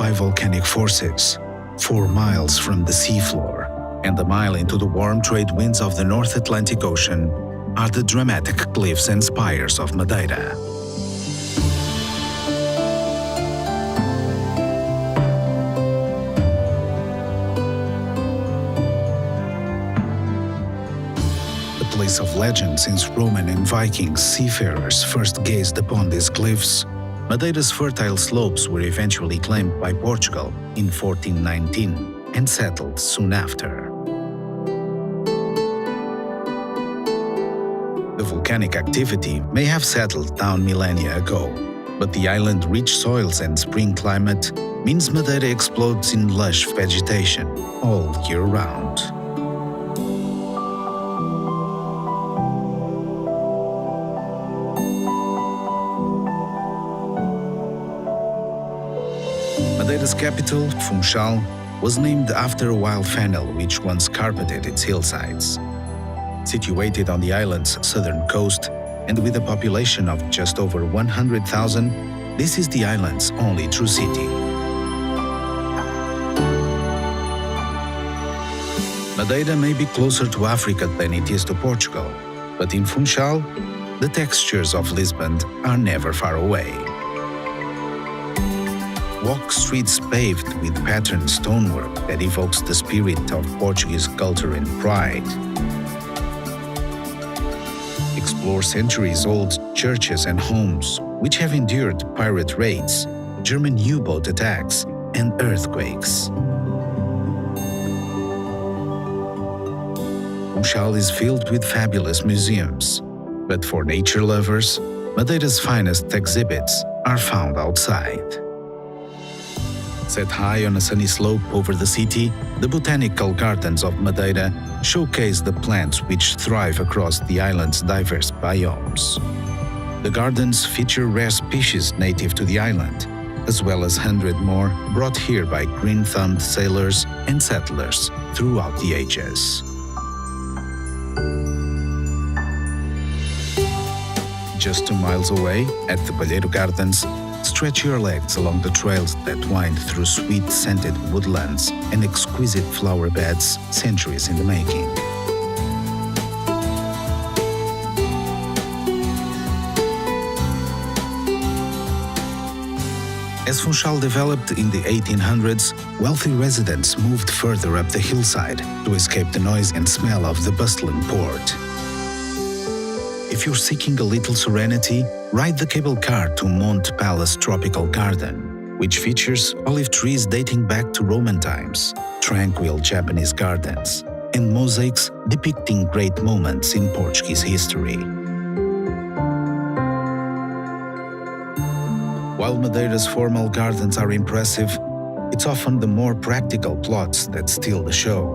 by volcanic forces, 4 miles from the seafloor, and a mile into the warm trade winds of the North Atlantic Ocean, are the dramatic cliffs and spires of Madeira. A place of legend since Roman and Viking seafarers first gazed upon these cliffs, Madeira's fertile slopes were eventually claimed by Portugal in 1419 and settled soon after. The volcanic activity may have settled down millennia ago, but the island's rich soils and spring climate means Madeira explodes in lush vegetation all year round. Madeira's capital, Funchal, was named after a wild fennel which once carpeted its hillsides. Situated on the island's southern coast and with a population of just over 100,000, this is the island's only true city. Madeira may be closer to Africa than it is to Portugal, but in Funchal, the textures of Lisbon are never far away. Walk streets paved with patterned stonework that evokes the spirit of Portuguese culture and pride. Explore centuries-old churches and homes which have endured pirate raids, German U-boat attacks, and earthquakes. Funchal is filled with fabulous museums, but for nature lovers, Madeira's finest exhibits are found outside. Set high on a sunny slope over the city, the botanical gardens of Madeira showcase the plants which thrive across the island's diverse biomes. The gardens feature rare species native to the island, as well as 100 more brought here by green-thumbed sailors and settlers throughout the ages. Just 2 miles away, at the Palheiro Gardens, stretch your legs along the trails that wind through sweet scented woodlands and exquisite flower beds centuries in the making. As Funchal developed in the 1800s, wealthy residents moved further up the hillside to escape the noise and smell of the bustling port. If you're seeking a little serenity, ride the cable car to Mont Palace Tropical Garden, which features olive trees dating back to Roman times, tranquil Japanese gardens, and mosaics depicting great moments in Portuguese history. While Madeira's formal gardens are impressive, it's often the more practical plots that steal the show.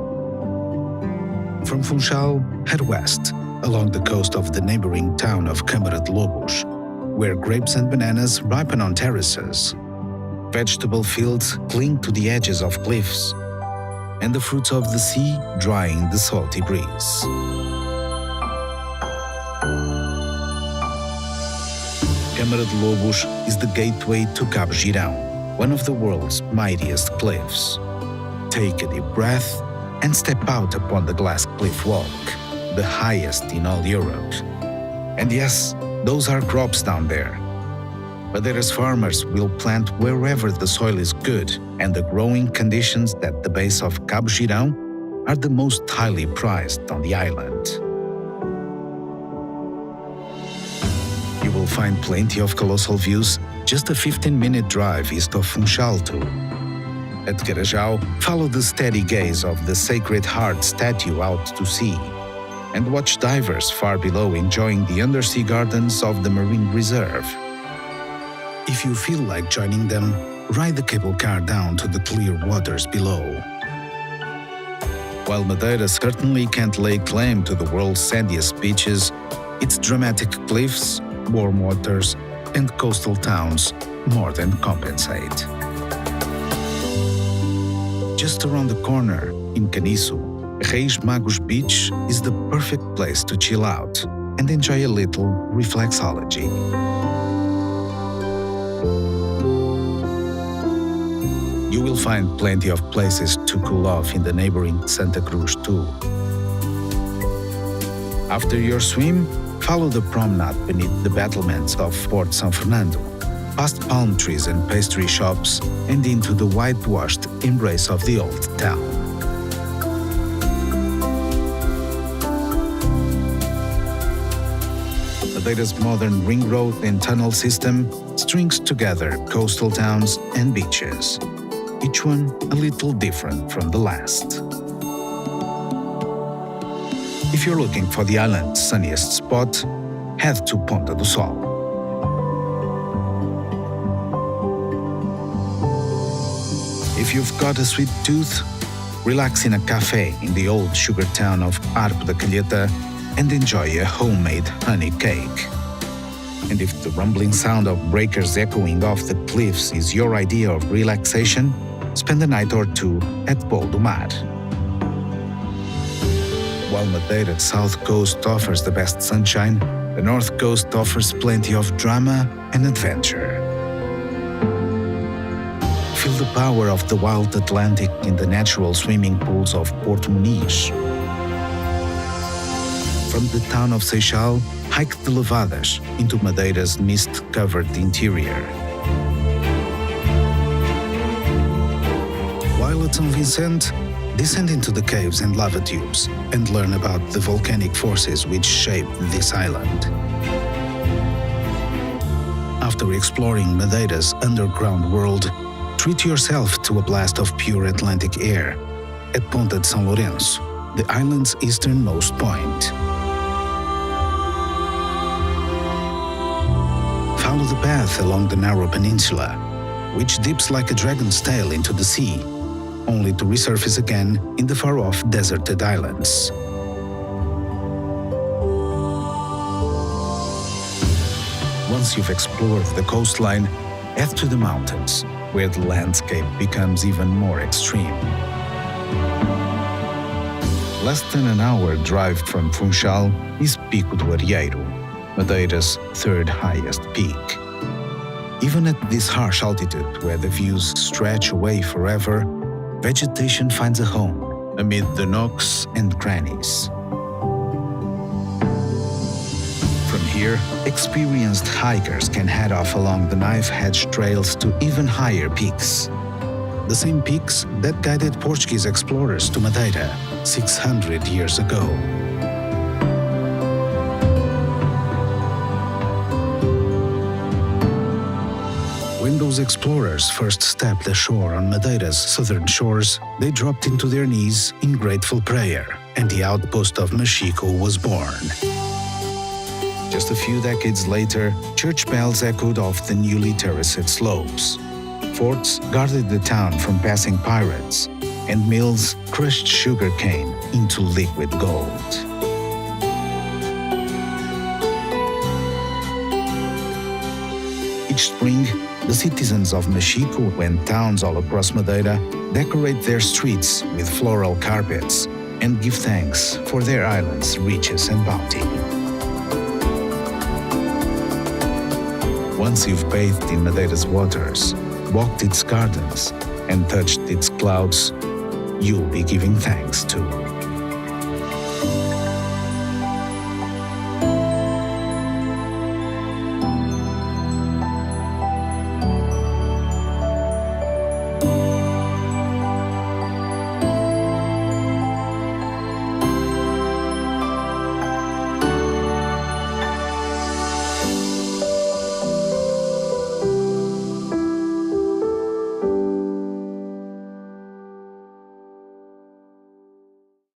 From Funchal, head west, along the coast of the neighboring town of Câmara de Lobos, where grapes and bananas ripen on terraces. Vegetable fields cling to the edges of cliffs, and the fruits of the sea dry in the salty breeze. Câmara de Lobos is the gateway to Cabo Girão, one of the world's mightiest cliffs. Take a deep breath and step out upon the glass cliff walk, the highest in all Europe. And yes, those are crops down there. Madeira's farmers will plant wherever the soil is good, and the growing conditions at the base of Cabo Girão are the most highly prized on the island. You will find plenty of colossal views just a 15-minute drive east of Funchal too. At Carajau, follow the steady gaze of the Sacred Heart statue out to sea, and watch divers far below enjoying the undersea gardens of the Marine Reserve. If you feel like joining them, ride the cable car down to the clear waters below. While Madeira certainly can't lay claim to the world's sandiest beaches, its dramatic cliffs, warm waters, and coastal towns more than compensate. Just around the corner, in Caniço, Reis Magos Beach is the perfect place to chill out and enjoy a little reflexology. You will find plenty of places to cool off in the neighboring Santa Cruz too. After your swim, follow the promenade beneath the battlements of Port San Fernando, past palm trees and pastry shops, and into the whitewashed embrace of the old town. Madeira's modern ring road and tunnel system strings together coastal towns and beaches, each one a little different from the last. If you're looking for the island's sunniest spot, head to Ponta do Sol. If you've got a sweet tooth, relax in a cafe in the old sugar town of Arco da Calheta and enjoy a homemade honey cake. And if the rumbling sound of breakers echoing off the cliffs is your idea of relaxation, spend a night or two at Pol do Mar. While Madeira's south coast offers the best sunshine, the north coast offers plenty of drama and adventure. Feel the power of the wild Atlantic in the natural swimming pools of Porto Muniz. From the town of Seixal, hike the Levadas into Madeira's mist-covered interior. While at São Vicente, descend into the caves and lava tubes and learn about the volcanic forces which shaped this island. After exploring Madeira's underground world, treat yourself to a blast of pure Atlantic air at Ponta de São Lourenço, the island's easternmost point. Follow the path along the narrow peninsula, which dips like a dragon's tail into the sea, only to resurface again in the far-off deserted islands. Once you've explored the coastline, head to the mountains, where the landscape becomes even more extreme. Less than an hour drive from Funchal is Pico do Arieiro, Madeira's third highest peak. Even at this harsh altitude, where the views stretch away forever, vegetation finds a home amid the nooks and crannies. From here, experienced hikers can head off along the knife-edge trails to even higher peaks. The same peaks that guided Portuguese explorers to Madeira 600 years ago. When those explorers first stepped ashore on Madeira's southern shores, they dropped into their knees in grateful prayer, and the outpost of Machico was born. Just a few decades later, church bells echoed off the newly terraced slopes. Forts guarded the town from passing pirates, and mills crushed sugarcane into liquid gold. Each spring, the citizens of Machico and towns all across Madeira decorate their streets with floral carpets and give thanks for their island's riches and bounty. Once you've bathed in Madeira's waters, walked its gardens, and touched its clouds, you'll be giving thanks too.